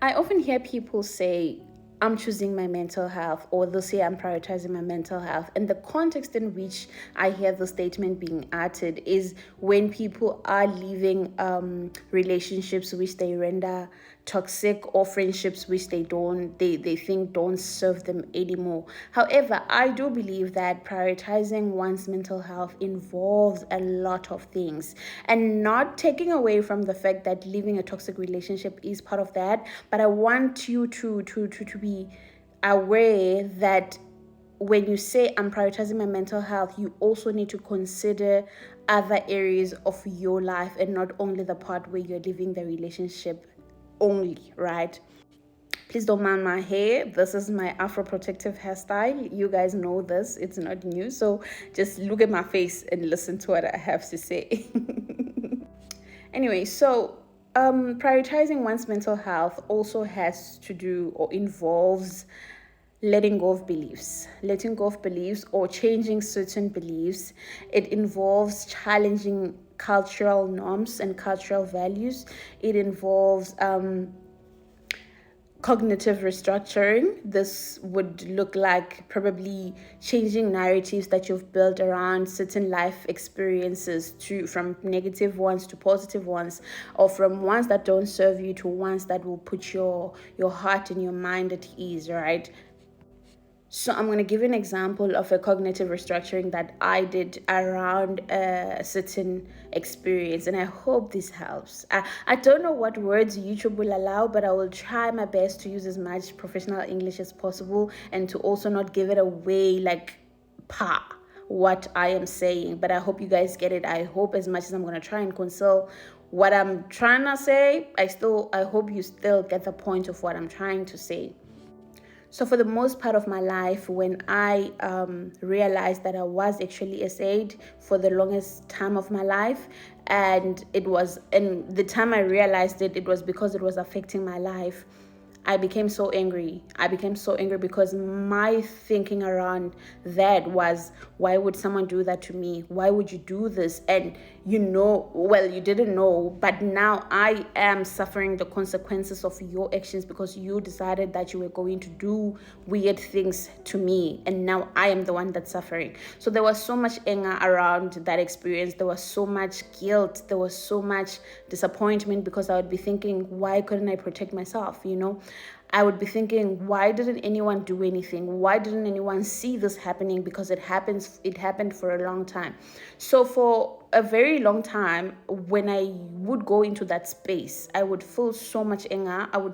I often hear people say, I'm choosing my mental health, or they'll say I'm prioritizing my mental health. And the context in which I hear the statement being uttered is when people are leaving relationships which they render toxic, or friendships which they think don't serve them anymore. However, I do believe that prioritizing one's mental health involves a lot of things, and not taking away from the fact that leaving a toxic relationship is part of that, but I want you to be aware that when you say I'm prioritizing my mental health, you also need to consider other areas of your life, and not only the part where you're leaving the relationship only, right? Please don't mind my hair. This is my Afro protective hairstyle. You guys know this, it's not new. So just look at my face and listen to what I have to say. Anyway, so prioritizing one's mental health also has to do or involves letting go of beliefs or changing certain beliefs. It involves challenging cultural norms and cultural values. It involves cognitive restructuring. This would look like probably changing narratives that you've built around certain life experiences, to from negative ones to positive ones, or from ones that don't serve you to ones that will put your heart and your mind at ease, right? So I'm going to give you an example of a cognitive restructuring that I did around a certain experience, and I hope this helps. I don't know what words YouTube will allow, but I will try my best to use as much professional English as possible, and to also not give it away like what I am saying. But I hope you guys get it. I hope, as much as I'm going to try and conceal what I'm trying to say, I hope you still get the point of what I'm trying to say. So for the most part of my life, when I realized that I was actually SA'd for the longest time of my life, and the time I realized it was because it was affecting my life. I became so angry. Because my thinking around that was, why would someone do that to me? Why would you do this? And you didn't know, but now I am suffering the consequences of your actions, because you decided that you were going to do weird things to me, and now I am the one that's suffering. So there was so much anger around that experience. There was so much guilt. There was so much disappointment, because I would be thinking, why couldn't I protect myself? I would be thinking, why didn't anyone do anything? Why didn't anyone see this happening? Because it happened for a long time. So for a very long time, when I would go into that space, I would feel so much anger. I would